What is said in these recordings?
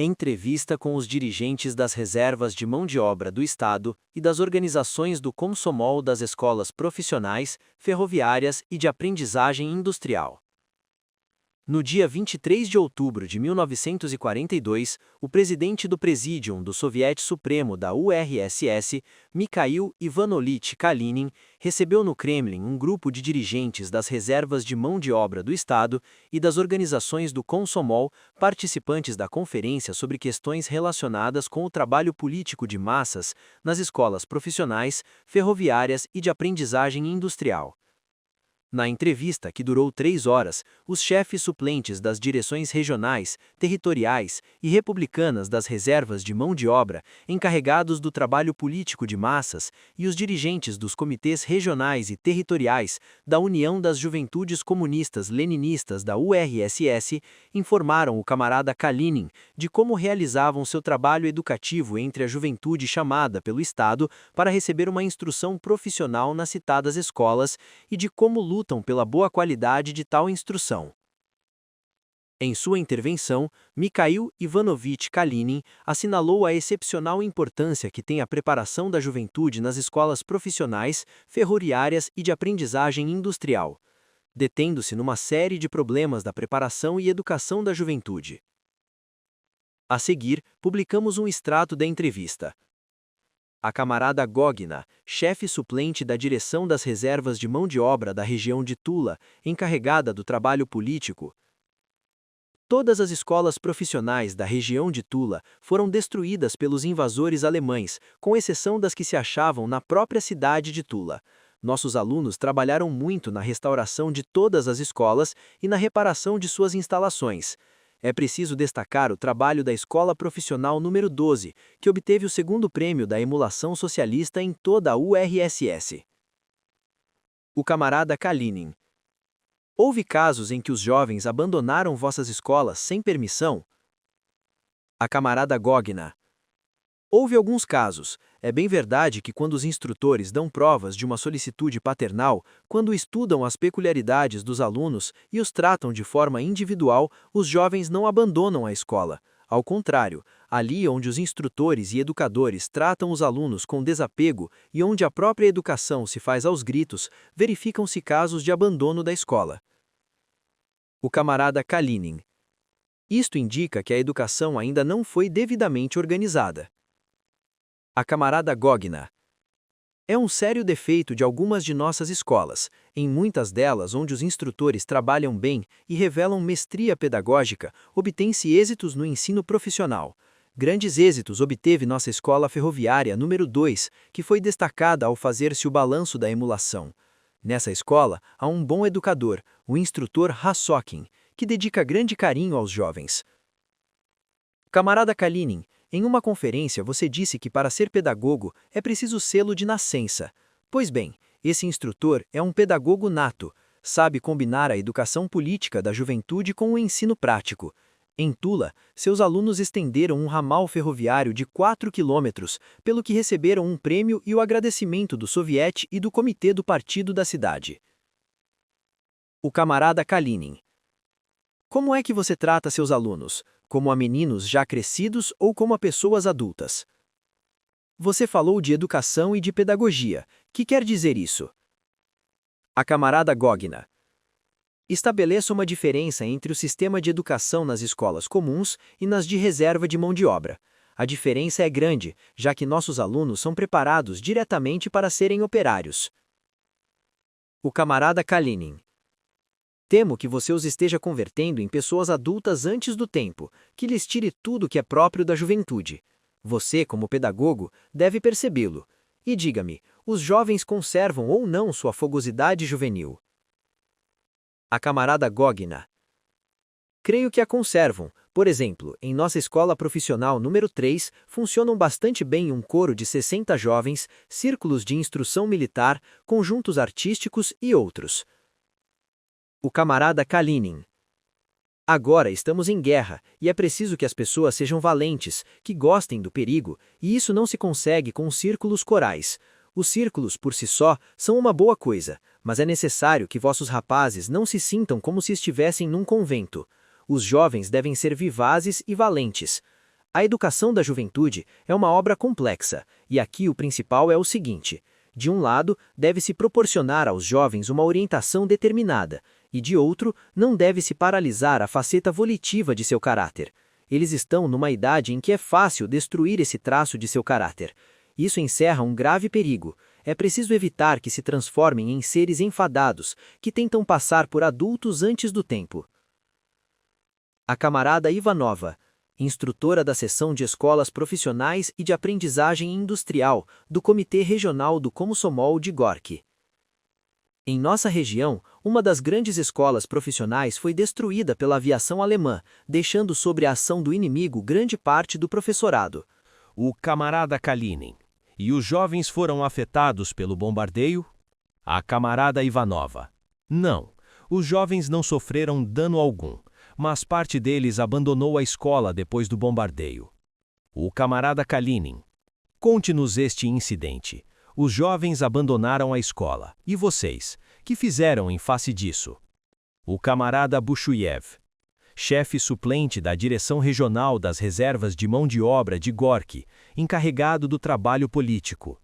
Entrevista com os dirigentes das reservas de mão de obra do Estado e das organizações do Comsomol das escolas profissionais, ferroviárias e de aprendizagem industrial. No dia 23 de outubro de 1942, o presidente do Presídium do Soviete Supremo da URSS, Mikhail Ivanovich Kalinin, recebeu no Kremlin um grupo de dirigentes das reservas de mão de obra do Estado e das organizações do Komsomol, participantes da conferência sobre questões relacionadas com o trabalho político de massas nas escolas profissionais, ferroviárias e de aprendizagem industrial. Na entrevista, que durou 3 horas, os chefes suplentes das direções regionais, territoriais e republicanas das reservas de mão de obra, encarregados do trabalho político de massas, e os dirigentes dos comitês regionais e territoriais da União das Juventudes Comunistas Leninistas da URSS, informaram o camarada Kalinin de como realizavam seu trabalho educativo entre a juventude chamada pelo Estado para receber uma instrução profissional nas citadas escolas e de como lutam pela boa qualidade de tal instrução. Em sua intervenção, Mikhail Ivanovich Kalinin assinalou a excepcional importância que tem a preparação da juventude nas escolas profissionais, ferroviárias e de aprendizagem industrial, detendo-se numa série de problemas da preparação e educação da juventude. A seguir, publicamos um extrato da entrevista. A camarada Gogna, chefe suplente da direção das reservas de mão de obra da região de Tula, encarregada do trabalho político. Todas as escolas profissionais da região de Tula foram destruídas pelos invasores alemães, com exceção das que se achavam na própria cidade de Tula. Nossos alunos trabalharam muito na restauração de todas as escolas e na reparação de suas instalações. É preciso destacar o trabalho da Escola Profissional número 12, que obteve o segundo prêmio da emulação socialista em toda a URSS. O camarada Kalinin. Houve casos em que os jovens abandonaram vossas escolas sem permissão? A camarada Gogna. Houve alguns casos. É bem verdade que quando os instrutores dão provas de uma solicitude paternal, quando estudam as peculiaridades dos alunos e os tratam de forma individual, os jovens não abandonam a escola. Ao contrário, ali onde os instrutores e educadores tratam os alunos com desapego e onde a própria educação se faz aos gritos, verificam-se casos de abandono da escola. O camarada Kalinin. Isto indica que a educação ainda não foi devidamente organizada. A camarada Gogna. É um sério defeito de algumas de nossas escolas, em muitas delas onde os instrutores trabalham bem e revelam mestria pedagógica, obtém-se êxitos no ensino profissional. Grandes êxitos obteve nossa escola ferroviária número 2, que foi destacada ao fazer-se o balanço da emulação. Nessa escola, há um bom educador, o instrutor Hassokin, que dedica grande carinho aos jovens. Camarada Kalinin, em uma conferência você disse que para ser pedagogo é preciso selo de nascença. Pois bem, esse instrutor é um pedagogo nato, sabe combinar a educação política da juventude com o ensino prático. Em Tula, seus alunos estenderam um ramal ferroviário de 4 quilômetros, pelo que receberam um prêmio e o agradecimento do soviete e do comitê do partido da cidade. O camarada Kalinin. Como é que você trata seus alunos? Como a meninos já crescidos ou como a pessoas adultas? Você falou de educação e de pedagogia. Que quer dizer isso? A camarada Gogna. Estabeleça uma diferença entre o sistema de educação nas escolas comuns e nas de reserva de mão de obra. A diferença é grande, já que nossos alunos são preparados diretamente para serem operários. O camarada Kalinin. Temo que você os esteja convertendo em pessoas adultas antes do tempo, que lhes tire tudo que é próprio da juventude. Você, como pedagogo, deve percebê-lo. E diga-me, os jovens conservam ou não sua fogosidade juvenil? A camarada Gogna. Creio que a conservam. Por exemplo, em nossa escola profissional número 3, funcionam bastante bem um coro de 60 jovens, círculos de instrução militar, conjuntos artísticos e outros. O camarada Kalinin. Agora estamos em guerra, e é preciso que as pessoas sejam valentes, que gostem do perigo, e isso não se consegue com os círculos corais. Os círculos, por si só, são uma boa coisa, mas é necessário que vossos rapazes não se sintam como se estivessem num convento. Os jovens devem ser vivazes e valentes. A educação da juventude é uma obra complexa, e aqui o principal é o seguinte: de um lado, deve-se proporcionar aos jovens uma orientação determinada, e de outro, não deve-se paralisar a faceta volitiva de seu caráter. Eles estão numa idade em que é fácil destruir esse traço de seu caráter. Isso encerra um grave perigo. É preciso evitar que se transformem em seres enfadados, que tentam passar por adultos antes do tempo. A camarada Ivanova, instrutora da seção de escolas profissionais e de aprendizagem industrial do Comitê Regional do Komsomol de Gorky. Em nossa região, uma das grandes escolas profissionais foi destruída pela aviação alemã, deixando sob a ação do inimigo grande parte do professorado. O camarada Kalinin. E os jovens foram afetados pelo bombardeio? A camarada Ivanova. Não, os jovens não sofreram dano algum, mas parte deles abandonou a escola depois do bombardeio. O camarada Kalinin. Conte-nos este incidente. Os jovens abandonaram a escola. E vocês? Que fizeram em face disso? O camarada Bushuyev, chefe suplente da Direção Regional das Reservas de Mão de Obra de Gorky, encarregado do trabalho político.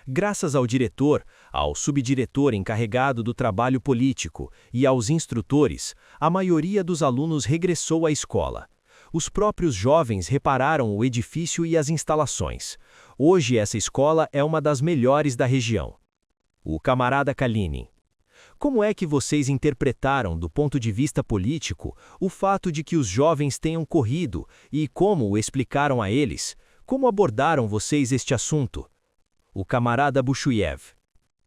Graças ao diretor, ao subdiretor encarregado do trabalho político e aos instrutores, a maioria dos alunos regressou à escola. Os próprios jovens repararam o edifício e as instalações. Hoje essa escola é uma das melhores da região. O camarada Kalinin. Como é que vocês interpretaram, do ponto de vista político, o fato de que os jovens tenham corrido e como o explicaram a eles? Como abordaram vocês este assunto? O camarada Bushuyev.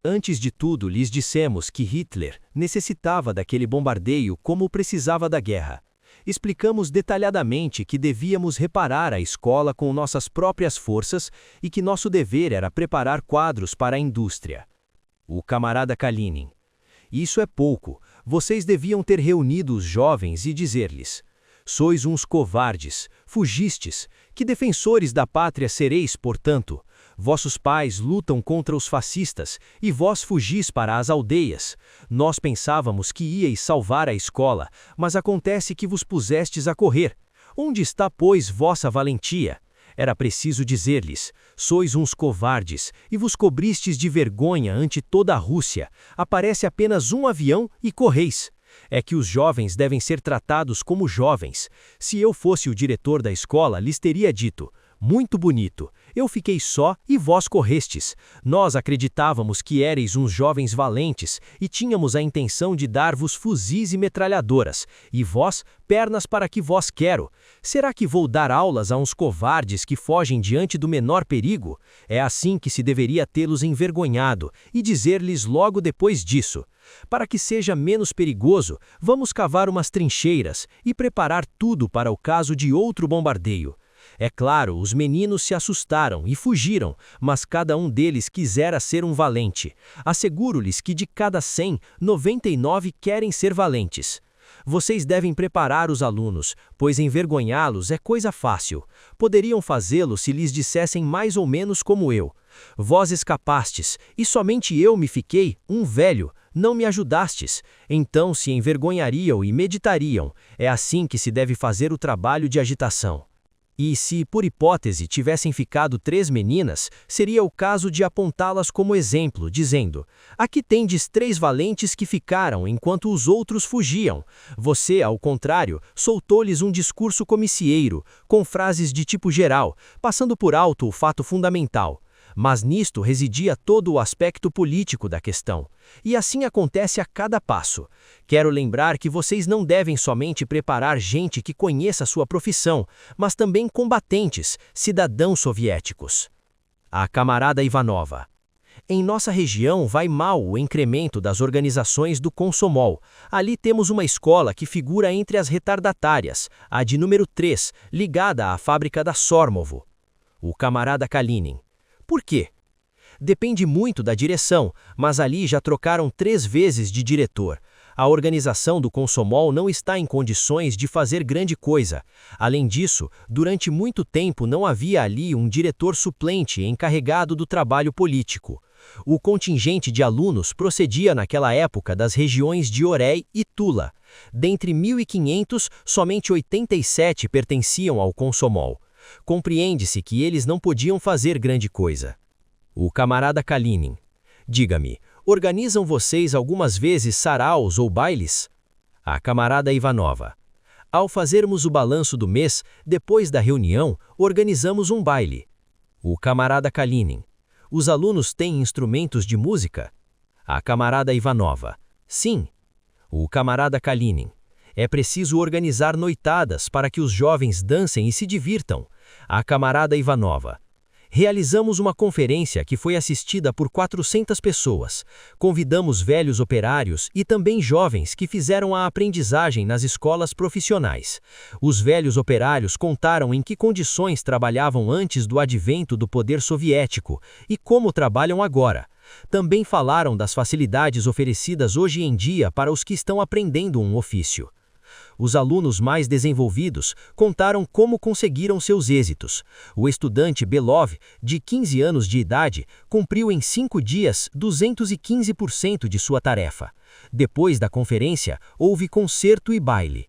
Antes de tudo, lhes dissemos que Hitler necessitava daquele bombardeio como precisava da guerra. Explicamos detalhadamente que devíamos reparar a escola com nossas próprias forças e que nosso dever era preparar quadros para a indústria. O camarada Kalinin. Isso é pouco. Vocês deviam ter reunido os jovens e dizer-lhes: sois uns covardes, fugistes, que defensores da pátria sereis, portanto. Vossos pais lutam contra os fascistas, e vós fugis para as aldeias. Nós pensávamos que íeis salvar a escola, mas acontece que vos pusestes a correr. Onde está, pois, vossa valentia? Era preciso dizer-lhes: sois uns covardes, e vos cobristes de vergonha ante toda a Rússia. Aparece apenas um avião e correis. É que os jovens devem ser tratados como jovens. Se eu fosse o diretor da escola, lhes teria dito: muito bonito, eu fiquei só e vós correstes. Nós acreditávamos que éreis uns jovens valentes e tínhamos a intenção de dar-vos fuzis e metralhadoras, e vós, pernas para que vós quero. Será que vou dar aulas a uns covardes que fogem diante do menor perigo? É assim que se deveria tê-los envergonhado e dizer-lhes logo depois disso: para que seja menos perigoso, vamos cavar umas trincheiras e preparar tudo para o caso de outro bombardeio. É claro, os meninos se assustaram e fugiram, mas cada um deles quisera ser um valente. Asseguro-lhes que de cada 100, 99 querem ser valentes. Vocês devem preparar os alunos, pois envergonhá-los é coisa fácil. Poderiam fazê-lo se lhes dissessem mais ou menos como eu. Vós escapastes, e somente eu me fiquei, um velho, não me ajudastes. Então se envergonhariam e meditariam. É assim que se deve fazer o trabalho de agitação. E se, por hipótese, tivessem ficado 3 meninas, seria o caso de apontá-las como exemplo, dizendo: aqui tendes 3 valentes que ficaram enquanto os outros fugiam. Você, ao contrário, soltou-lhes um discurso comicieiro, com frases de tipo geral, passando por alto o fato fundamental. Mas nisto residia todo o aspecto político da questão. E assim acontece a cada passo. Quero lembrar que vocês não devem somente preparar gente que conheça sua profissão, mas também combatentes, cidadãos soviéticos. A camarada Ivanova. Em nossa região vai mal o incremento das organizações do Komsomol. Ali temos uma escola que figura entre as retardatárias, a de número 3, ligada à fábrica da Sormovo. O camarada Kalinin. Por quê? Depende muito da direção, mas ali já trocaram 3 vezes de diretor. A organização do Komsomol não está em condições de fazer grande coisa. Além disso, durante muito tempo não havia ali um diretor suplente encarregado do trabalho político. O contingente de alunos procedia naquela época das regiões de Orei e Tula. Dentre 1.500, somente 87 pertenciam ao Komsomol. Compreende-se que eles não podiam fazer grande coisa. O camarada Kalinin: diga-me, organizam vocês algumas vezes saraus ou bailes? A camarada Ivanova: ao fazermos o balanço do mês, depois da reunião, organizamos um baile. O camarada Kalinin: os alunos têm instrumentos de música? A camarada Ivanova: sim. O camarada Kalinin: é preciso organizar noitadas para que os jovens dancem e se divirtam. A camarada Ivanova: realizamos uma conferência que foi assistida por 400 pessoas. Convidamos velhos operários e também jovens que fizeram a aprendizagem nas escolas profissionais. Os velhos operários contaram em que condições trabalhavam antes do advento do poder soviético e como trabalham agora. Também falaram das facilidades oferecidas hoje em dia para os que estão aprendendo um ofício. Os alunos mais desenvolvidos contaram como conseguiram seus êxitos. O estudante Belov, de 15 anos de idade, cumpriu em 5 dias 215% de sua tarefa. Depois da conferência, houve concerto e baile.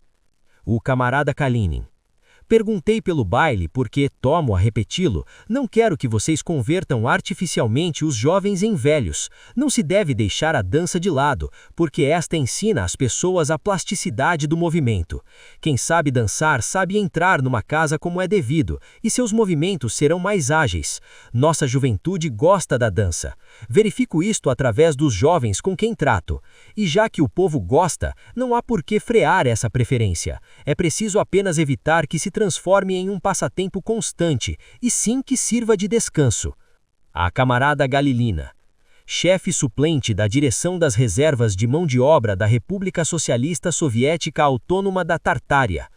O camarada Kalinin: perguntei pelo baile porque, tomo a repeti-lo, não quero que vocês convertam artificialmente os jovens em velhos. Não se deve deixar a dança de lado, porque esta ensina às pessoas a plasticidade do movimento. Quem sabe dançar sabe entrar numa casa como é devido, e seus movimentos serão mais ágeis. Nossa juventude gosta da dança. Verifico isto através dos jovens com quem trato. E já que o povo gosta, não há por que frear essa preferência. É preciso apenas evitar que se transforme em um passatempo constante, e sim que sirva de descanso. A camarada Galilina: chefe suplente da direção das reservas de mão de obra da República Socialista Soviética Autônoma da Tartária.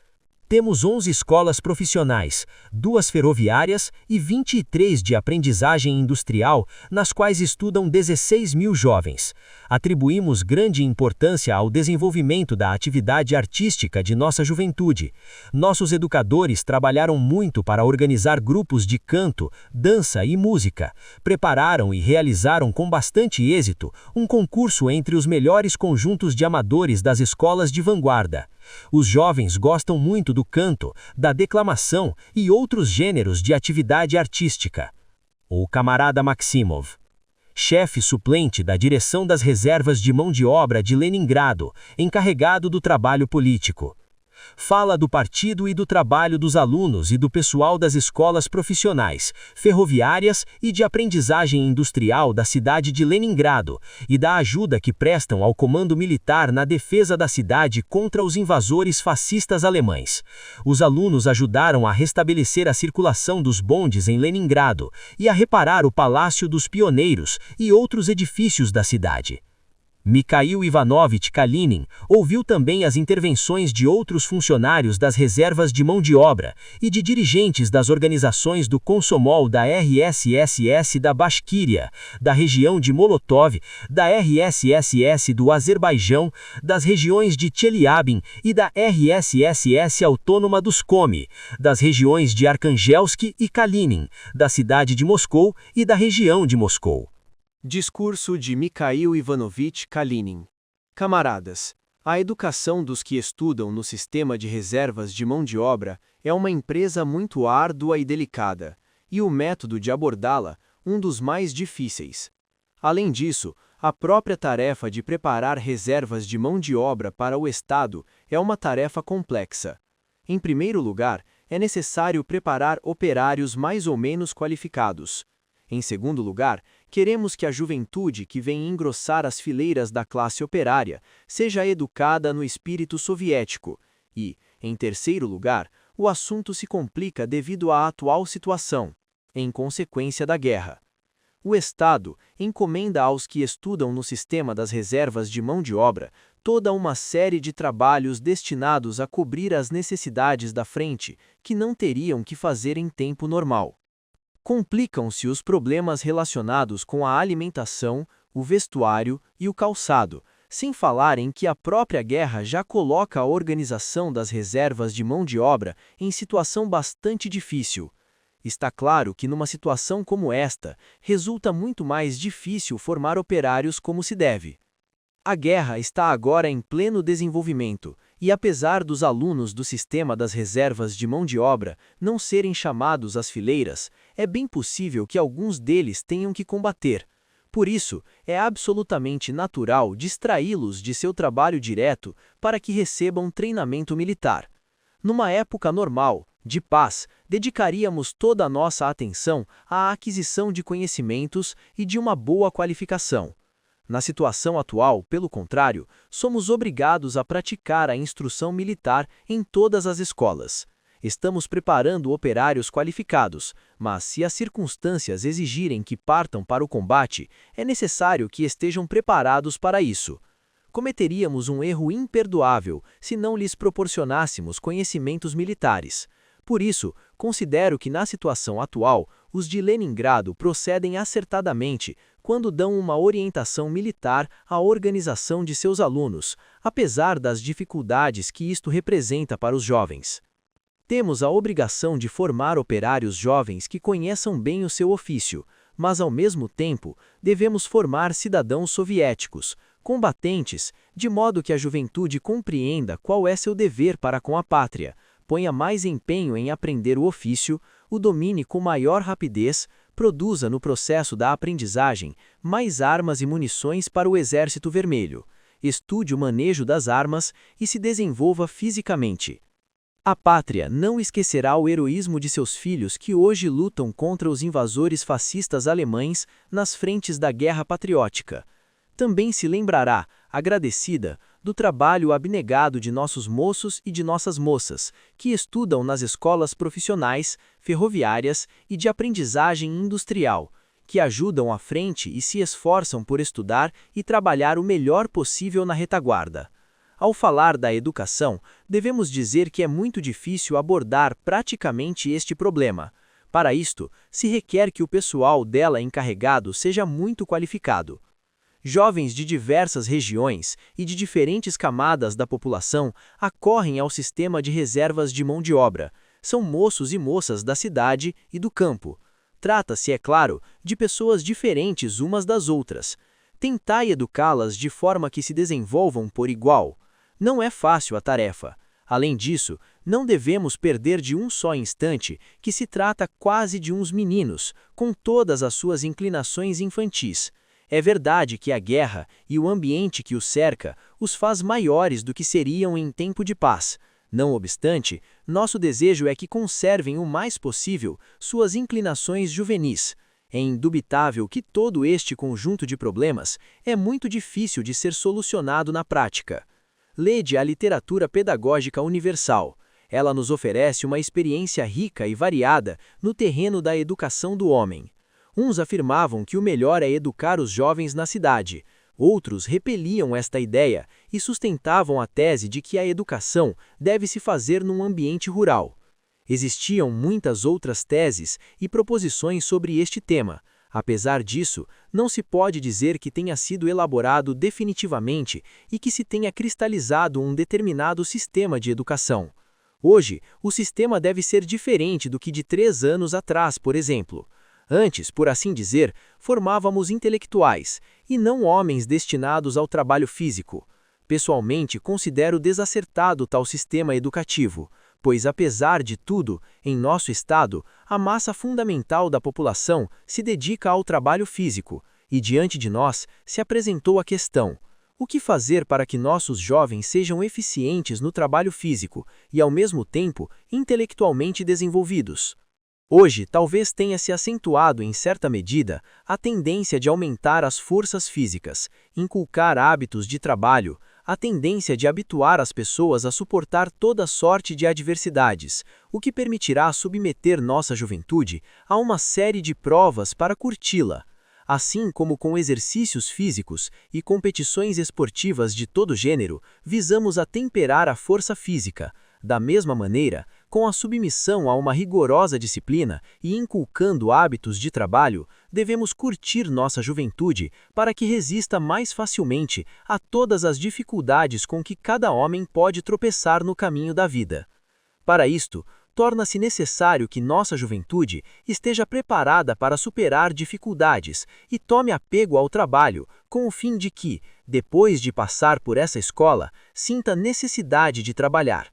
Temos 11 escolas profissionais, 2 ferroviárias e 23 de aprendizagem industrial, nas quais estudam 16 mil jovens. Atribuímos grande importância ao desenvolvimento da atividade artística de nossa juventude. Nossos educadores trabalharam muito para organizar grupos de canto, dança e música. Prepararam e realizaram com bastante êxito um concurso entre os melhores conjuntos de amadores das escolas de vanguarda. Os jovens gostam muito do canto, da declamação e outros gêneros de atividade artística. O camarada Maximov: chefe suplente da direção das reservas de mão de obra de Leningrado, encarregado do trabalho político. Fala do partido e do trabalho dos alunos e do pessoal das escolas profissionais, ferroviárias e de aprendizagem industrial da cidade de Leningrado, e da ajuda que prestam ao comando militar na defesa da cidade contra os invasores fascistas alemães. Os alunos ajudaram a restabelecer a circulação dos bondes em Leningrado e a reparar o Palácio dos Pioneiros e outros edifícios da cidade. Mikhail Ivanovich Kalinin ouviu também as intervenções de outros funcionários das reservas de mão de obra e de dirigentes das organizações do Komsomol da RSSS da Bashquíria, da região de Molotov, da RSSS do Azerbaijão, das regiões de Chelyabinsk e da RSSS Autônoma dos Komi, das regiões de Arkhangelsk e Kalinin, da cidade de Moscou e da região de Moscou. Discurso de Mikhail Ivanovich Kalinin. Camaradas, a educação dos que estudam no sistema de reservas de mão de obra é uma empresa muito árdua e delicada, e o método de abordá-la, um dos mais difíceis. Além disso, a própria tarefa de preparar reservas de mão de obra para o Estado é uma tarefa complexa. Em primeiro lugar, é necessário preparar operários mais ou menos qualificados. Em segundo lugar, queremos que a juventude que vem engrossar as fileiras da classe operária seja educada no espírito soviético e, em terceiro lugar, o assunto se complica devido à atual situação, em consequência da guerra. O Estado encomenda aos que estudam no sistema das reservas de mão de obra toda uma série de trabalhos destinados a cobrir as necessidades da frente que não teriam que fazer em tempo normal. Complicam-se os problemas relacionados com a alimentação, o vestuário e o calçado, sem falar em que a própria guerra já coloca a organização das reservas de mão de obra em situação bastante difícil. Está claro que numa situação como esta, resulta muito mais difícil formar operários como se deve. A guerra está agora em pleno desenvolvimento, E apesar dos alunos do sistema das reservas de mão de obra não serem chamados às fileiras, é bem possível que alguns deles tenham que combater. Por isso, é absolutamente natural distraí-los de seu trabalho direto para que recebam treinamento militar. Numa época normal, de paz, dedicaríamos toda a nossa atenção à aquisição de conhecimentos e de uma boa qualificação. Na situação atual, pelo contrário, somos obrigados a praticar a instrução militar em todas as escolas. Estamos preparando operários qualificados, mas se as circunstâncias exigirem que partam para o combate, é necessário que estejam preparados para isso. Cometeríamos um erro imperdoável se não lhes proporcionássemos conhecimentos militares. Por isso, considero que na situação atual, os de Leningrado procedem acertadamente quando dão uma orientação militar à organização de seus alunos, apesar das dificuldades que isto representa para os jovens. Temos a obrigação de formar operários jovens que conheçam bem o seu ofício, mas ao mesmo tempo, devemos formar cidadãos soviéticos, combatentes, de modo que a juventude compreenda qual é seu dever para com a pátria, ponha mais empenho em aprender o ofício, o domine com maior rapidez, produza no processo da aprendizagem mais armas e munições para o Exército Vermelho, estude o manejo das armas e se desenvolva fisicamente. A pátria não esquecerá o heroísmo de seus filhos que hoje lutam contra os invasores fascistas alemães nas frentes da guerra patriótica. Também se lembrará, agradecida, do trabalho abnegado de nossos moços e de nossas moças, que estudam nas escolas profissionais, ferroviárias e de aprendizagem industrial, que ajudam à frente e se esforçam por estudar e trabalhar o melhor possível na retaguarda. Ao falar da educação, devemos dizer que é muito difícil abordar praticamente este problema. Para isto, se requer que o pessoal dela encarregado seja muito qualificado. Jovens de diversas regiões e de diferentes camadas da população acorrem ao sistema de reservas de mão de obra. São moços e moças da cidade e do campo. Trata-se, é claro, de pessoas diferentes umas das outras. Tentai educá-las de forma que se desenvolvam por igual. Não é fácil a tarefa. Além disso, não devemos perder de um só instante que se trata quase de uns meninos, com todas as suas inclinações infantis. É verdade que a guerra e o ambiente que os cerca os faz maiores do que seriam em tempo de paz. Não obstante, nosso desejo é que conservem o mais possível suas inclinações juvenis. É indubitável que todo este conjunto de problemas é muito difícil de ser solucionado na prática. Lede a literatura pedagógica universal. Ela nos oferece uma experiência rica e variada no terreno da educação do homem. Uns afirmavam que o melhor é educar os jovens na cidade, outros repeliam esta ideia e sustentavam a tese de que a educação deve se fazer num ambiente rural. Existiam muitas outras teses e proposições sobre este tema. Apesar disso, não se pode dizer que tenha sido elaborado definitivamente e que se tenha cristalizado um determinado sistema de educação. Hoje, o sistema deve ser diferente do que de 3 anos atrás, por exemplo. Antes, por assim dizer, formávamos intelectuais, e não homens destinados ao trabalho físico. Pessoalmente, considero desacertado tal sistema educativo, pois, apesar de tudo, em nosso estado, a massa fundamental da população se dedica ao trabalho físico, e diante de nós se apresentou a questão: o que fazer para que nossos jovens sejam eficientes no trabalho físico e, ao mesmo tempo, intelectualmente desenvolvidos? Hoje, talvez tenha se acentuado em certa medida a tendência de aumentar as forças físicas, inculcar hábitos de trabalho, a tendência de habituar as pessoas a suportar toda sorte de adversidades, o que permitirá submeter nossa juventude a uma série de provas para curti-la. Assim como com exercícios físicos e competições esportivas de todo gênero, visamos a temperar a força física. Da mesma maneira, com a submissão a uma rigorosa disciplina e inculcando hábitos de trabalho, devemos curtir nossa juventude para que resista mais facilmente a todas as dificuldades com que cada homem pode tropeçar no caminho da vida. Para isto, torna-se necessário que nossa juventude esteja preparada para superar dificuldades e tome apego ao trabalho, com o fim de que, depois de passar por essa escola, sinta necessidade de trabalhar.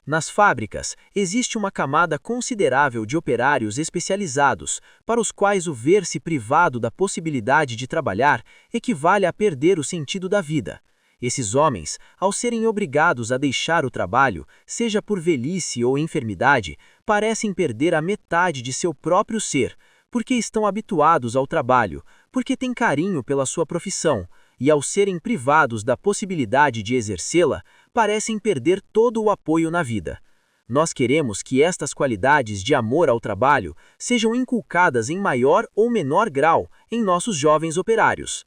Nas fábricas, existe uma camada considerável de operários especializados, para os quais o ver-se privado da possibilidade de trabalhar equivale a perder o sentido da vida. Esses homens, ao serem obrigados a deixar o trabalho, seja por velhice ou enfermidade, parecem perder a metade de seu próprio ser, porque estão habituados ao trabalho, porque têm carinho pela sua profissão, e ao serem privados da possibilidade de exercê-la, parecem perder todo o apoio na vida. Nós queremos que estas qualidades de amor ao trabalho sejam inculcadas em maior ou menor grau em nossos jovens operários.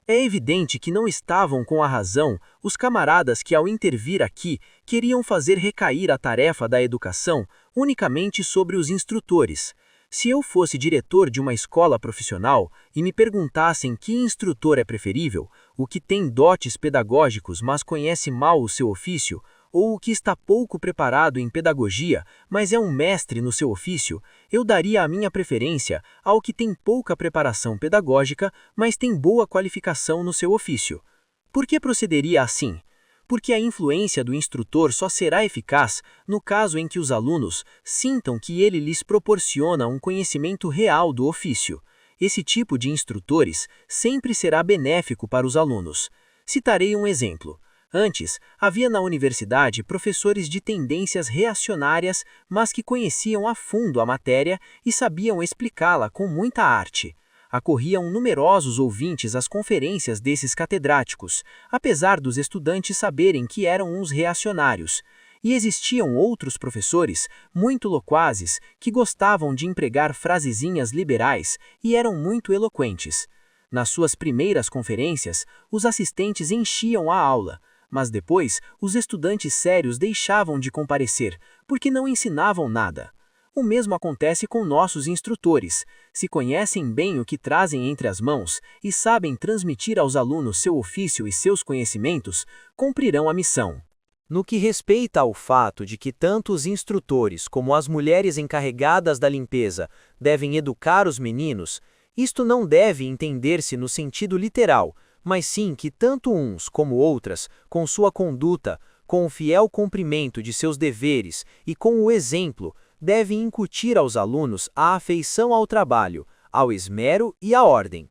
É evidente que não estavam com a razão os camaradas que, ao intervir aqui, queriam fazer recair a tarefa da educação unicamente sobre os instrutores. Se eu fosse diretor de uma escola profissional e me perguntassem que instrutor é preferível, o que tem dotes pedagógicos mas conhece mal o seu ofício, ou o que está pouco preparado em pedagogia, mas é um mestre no seu ofício, eu daria a minha preferência ao que tem pouca preparação pedagógica, mas tem boa qualificação no seu ofício. Por que procederia assim? Porque a influência do instrutor só será eficaz no caso em que os alunos sintam que ele lhes proporciona um conhecimento real do ofício. Esse tipo de instrutores sempre será benéfico para os alunos. Citarei um exemplo. Antes, havia na universidade professores de tendências reacionárias, mas que conheciam a fundo a matéria e sabiam explicá-la com muita arte. Acorriam numerosos ouvintes às conferências desses catedráticos, apesar dos estudantes saberem que eram uns reacionários. E existiam outros professores, muito loquazes, que gostavam de empregar frasezinhas liberais e eram muito eloquentes. Nas suas primeiras conferências, os assistentes enchiam a aula, mas depois os estudantes sérios deixavam de comparecer, porque não ensinavam nada. O mesmo acontece com nossos instrutores. Se conhecem bem o que trazem entre as mãos e sabem transmitir aos alunos seu ofício e seus conhecimentos, cumprirão a missão. No que respeita ao fato de que tanto os instrutores como as mulheres encarregadas da limpeza devem educar os meninos, isto não deve entender-se no sentido literal, mas sim que tanto uns como outras, com sua conduta, com o fiel cumprimento de seus deveres e com o exemplo, devem incutir aos alunos a afeição ao trabalho, ao esmero e à ordem.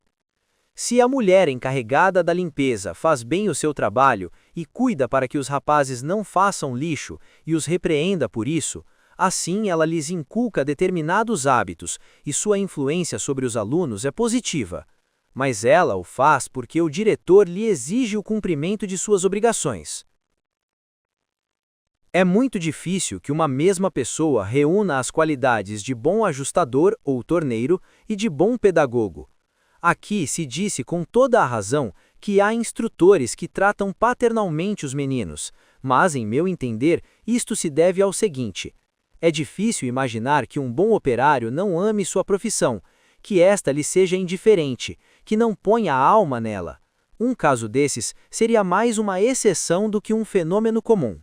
Se a mulher encarregada da limpeza faz bem o seu trabalho e cuida para que os rapazes não façam lixo e os repreenda por isso, assim ela lhes inculca determinados hábitos e sua influência sobre os alunos é positiva. Mas ela o faz porque o diretor lhe exige o cumprimento de suas obrigações. É muito difícil que uma mesma pessoa reúna as qualidades de bom ajustador ou torneiro e de bom pedagogo. Aqui se disse com toda a razão que há instrutores que tratam paternalmente os meninos, mas, em meu entender, isto se deve ao seguinte: é difícil imaginar que um bom operário não ame sua profissão, que esta lhe seja indiferente, que não ponha a alma nela. Um caso desses seria mais uma exceção do que um fenômeno comum.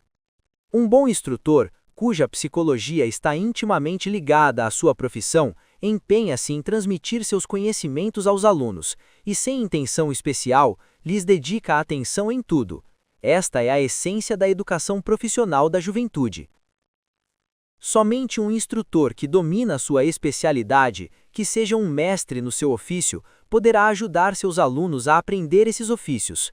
Um bom instrutor, cuja psicologia está intimamente ligada à sua profissão, empenha-se em transmitir seus conhecimentos aos alunos, e sem intenção especial, lhes dedica atenção em tudo. Esta é a essência da educação profissional da juventude. Somente um instrutor que domina sua especialidade, que seja um mestre no seu ofício, poderá ajudar seus alunos a aprender esses ofícios.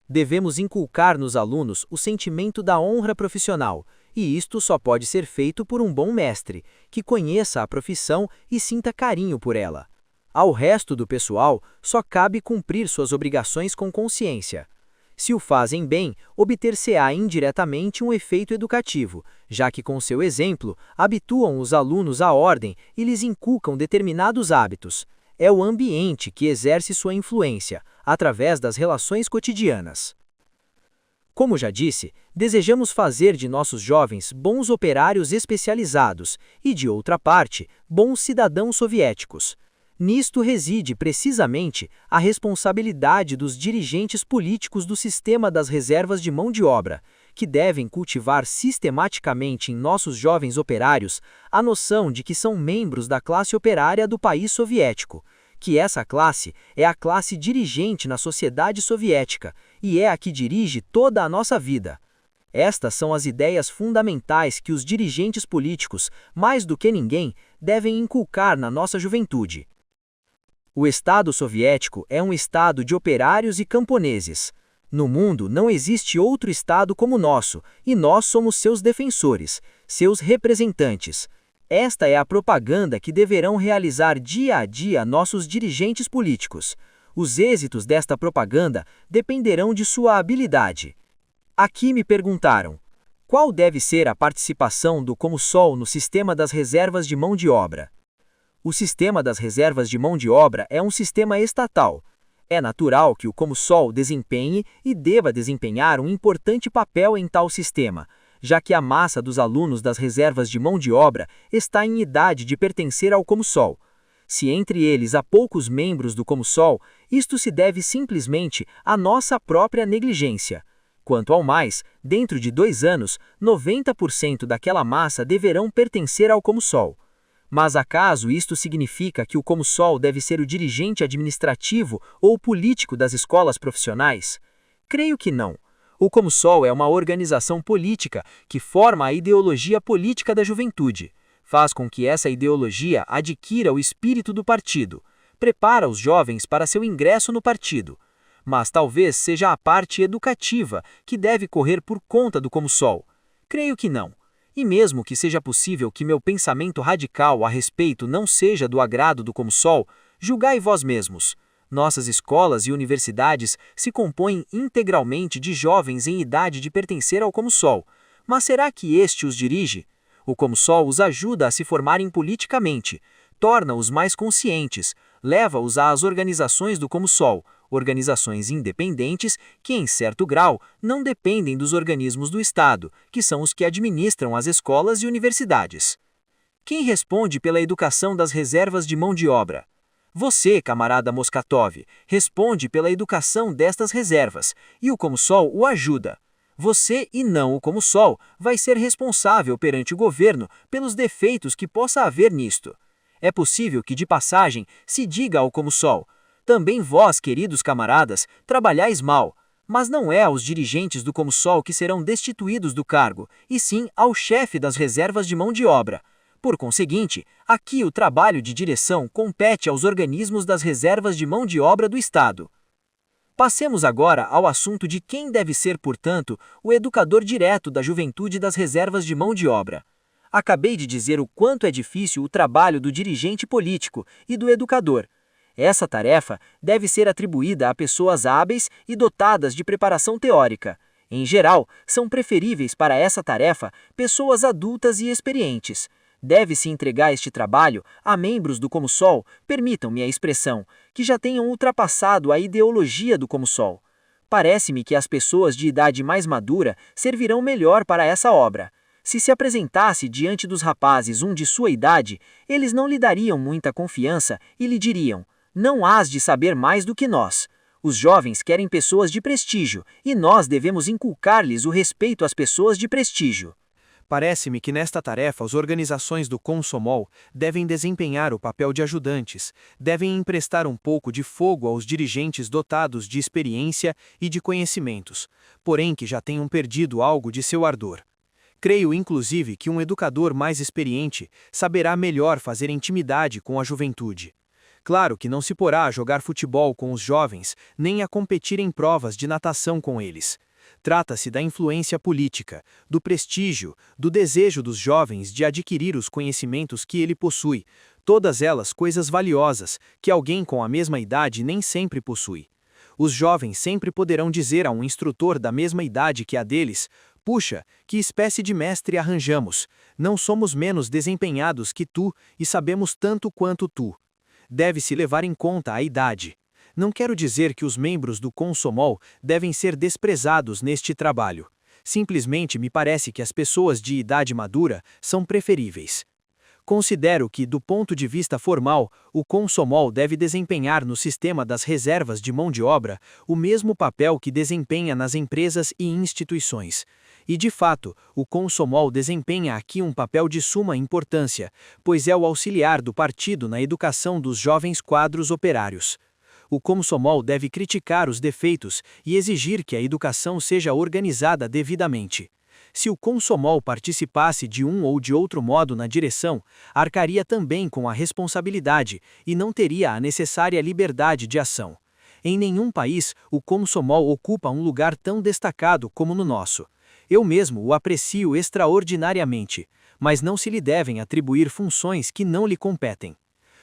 Devemos inculcar nos alunos o sentimento da honra profissional, e isto só pode ser feito por um bom mestre, que conheça a profissão e sinta carinho por ela. Ao resto do pessoal, só cabe cumprir suas obrigações com consciência. Se o fazem bem, obter-se-á indiretamente um efeito educativo, já que com seu exemplo, habituam os alunos à ordem e lhes inculcam determinados hábitos. É o ambiente que exerce sua influência, através das relações cotidianas. Como já disse, desejamos fazer de nossos jovens bons operários especializados e, de outra parte, bons cidadãos soviéticos. Nisto reside precisamente a responsabilidade dos dirigentes políticos do sistema das reservas de mão de obra, que devem cultivar sistematicamente em nossos jovens operários a noção de que são membros da classe operária do país soviético, que essa classe é a classe dirigente na sociedade soviética e é a que dirige toda a nossa vida. Estas são as ideias fundamentais que os dirigentes políticos, mais do que ninguém, devem inculcar na nossa juventude. O Estado soviético é um Estado de operários e camponeses. No mundo não existe outro Estado como o nosso, e nós somos seus defensores, seus representantes. Esta é a propaganda que deverão realizar dia a dia nossos dirigentes políticos. Os êxitos desta propaganda dependerão de sua habilidade. Aqui me perguntaram: qual deve ser a participação do Comsol no sistema das reservas de mão de obra? O sistema das reservas de mão de obra é um sistema estatal. É natural que o Comsol desempenhe e deva desempenhar um importante papel em tal sistema, já que a massa dos alunos das reservas de mão de obra está em idade de pertencer ao Comsol. Se entre eles há poucos membros do Comsol, isto se deve simplesmente à nossa própria negligência. Quanto ao mais, dentro de 2 anos, 90% daquela massa deverão pertencer ao Comsol. Mas acaso isto significa que o Comsol deve ser o dirigente administrativo ou político das escolas profissionais? Creio que não. O Comsol é uma organização política que forma a ideologia política da juventude, faz com que essa ideologia adquira o espírito do partido, prepara os jovens para seu ingresso no partido. Mas talvez seja a parte educativa que deve correr por conta do Comsol. Creio que não. E mesmo que seja possível que meu pensamento radical a respeito não seja do agrado do Comsol, julgai vós mesmos. Nossas escolas e universidades se compõem integralmente de jovens em idade de pertencer ao Comsol. Mas será que este os dirige? O Comsol os ajuda a se formarem politicamente, torna-os mais conscientes, leva-os às organizações do Comsol, organizações independentes que, em certo grau, não dependem dos organismos do Estado, que são os que administram as escolas e universidades. Quem responde pela educação das reservas de mão de obra? Você, camarada Moskatov, responde pela educação destas reservas, e o Comsol o ajuda. Você, e não o Comsol, vai ser responsável perante o governo pelos defeitos que possa haver nisto. É possível que, de passagem, se diga ao Comsol: também vós, queridos camaradas, trabalhais mal, mas não é aos dirigentes do Comsol que serão destituídos do cargo, e sim ao chefe das reservas de mão de obra. Por conseguinte, aqui o trabalho de direção compete aos organismos das reservas de mão de obra do Estado. Passemos agora ao assunto de quem deve ser, portanto, o educador direto da juventude das reservas de mão de obra. Acabei de dizer o quanto é difícil o trabalho do dirigente político e do educador. Essa tarefa deve ser atribuída a pessoas hábeis e dotadas de preparação teórica. Em geral, são preferíveis para essa tarefa pessoas adultas e experientes. Deve-se entregar este trabalho a membros do Comsol, permitam-me a expressão, que já tenham ultrapassado a ideologia do Comsol. Parece-me que as pessoas de idade mais madura servirão melhor para essa obra. Se apresentasse diante dos rapazes um de sua idade, eles não lhe dariam muita confiança e lhe diriam: não hás de saber mais do que nós. Os jovens querem pessoas de prestígio, e nós devemos inculcar-lhes o respeito às pessoas de prestígio. Parece-me que nesta tarefa as organizações do Komsomol devem desempenhar o papel de ajudantes, devem emprestar um pouco de fogo aos dirigentes dotados de experiência e de conhecimentos, porém que já tenham perdido algo de seu ardor. Creio, inclusive, que um educador mais experiente saberá melhor fazer intimidade com a juventude. Claro que não se porá a jogar futebol com os jovens, nem a competir em provas de natação com eles. Trata-se da influência política, do prestígio, do desejo dos jovens de adquirir os conhecimentos que ele possui, todas elas coisas valiosas, que alguém com a mesma idade nem sempre possui. Os jovens sempre poderão dizer a um instrutor da mesma idade que a deles: puxa, que espécie de mestre arranjamos, não somos menos desempenhados que tu e sabemos tanto quanto tu. Deve-se levar em conta a idade. Não quero dizer que os membros do Komsomol devem ser desprezados neste trabalho. Simplesmente me parece que as pessoas de idade madura são preferíveis. Considero que, do ponto de vista formal, o Komsomol deve desempenhar no sistema das reservas de mão de obra o mesmo papel que desempenha nas empresas e instituições. E, de fato, o Komsomol desempenha aqui um papel de suma importância, pois é o auxiliar do partido na educação dos jovens quadros operários. O Komsomol deve criticar os defeitos e exigir que a educação seja organizada devidamente. Se o Komsomol participasse de um ou de outro modo na direção, arcaria também com a responsabilidade e não teria a necessária liberdade de ação. Em nenhum país, o Komsomol ocupa um lugar tão destacado como no nosso. Eu mesmo o aprecio extraordinariamente, mas não se lhe devem atribuir funções que não lhe competem.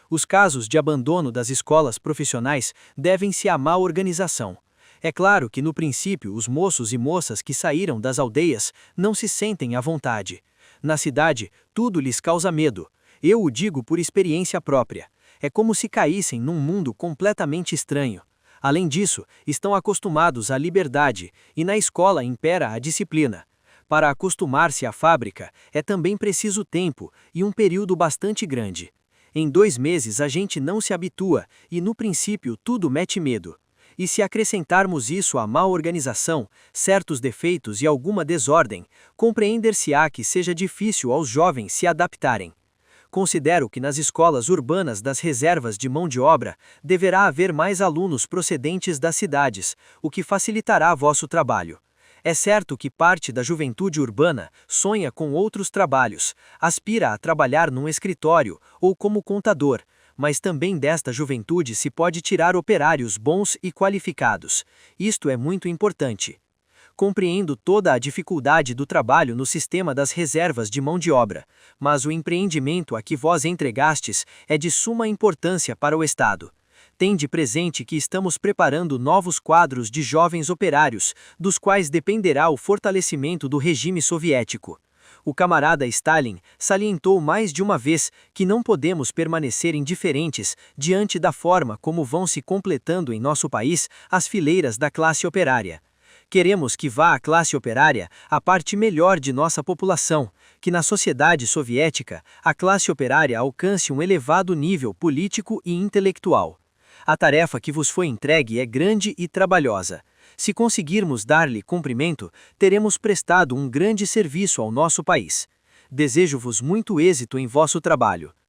Os casos de abandono das escolas profissionais devem-se à má organização. É claro que, no princípio, os moços e moças que saíram das aldeias não se sentem à vontade. Na cidade, tudo lhes causa medo. Eu o digo por experiência própria. É como se caíssem num mundo completamente estranho. Além disso, estão acostumados à liberdade, e na escola impera a disciplina. Para acostumar-se à fábrica, é também preciso tempo e um período bastante grande. Em 2 meses a gente não se habitua, e no princípio tudo mete medo. E se acrescentarmos isso à má organização, certos defeitos e alguma desordem, compreender-se-á que seja difícil aos jovens se adaptarem. Considero que nas escolas urbanas das reservas de mão de obra, deverá haver mais alunos procedentes das cidades, o que facilitará vosso trabalho. É certo que parte da juventude urbana sonha com outros trabalhos, aspira a trabalhar num escritório ou como contador, mas também desta juventude se pode tirar operários bons e qualificados. Isto é muito importante. Compreendo toda a dificuldade do trabalho no sistema das reservas de mão de obra, mas o empreendimento a que vós entregastes é de suma importância para o Estado. Tende presente que estamos preparando novos quadros de jovens operários, dos quais dependerá o fortalecimento do regime soviético. O camarada Stalin salientou mais de uma vez que não podemos permanecer indiferentes diante da forma como vão se completando em nosso país as fileiras da classe operária. Queremos que vá a classe operária a parte melhor de nossa população, que na sociedade soviética a classe operária alcance um elevado nível político e intelectual. A tarefa que vos foi entregue é grande e trabalhosa. Se conseguirmos dar-lhe cumprimento, teremos prestado um grande serviço ao nosso país. Desejo-vos muito êxito em vosso trabalho.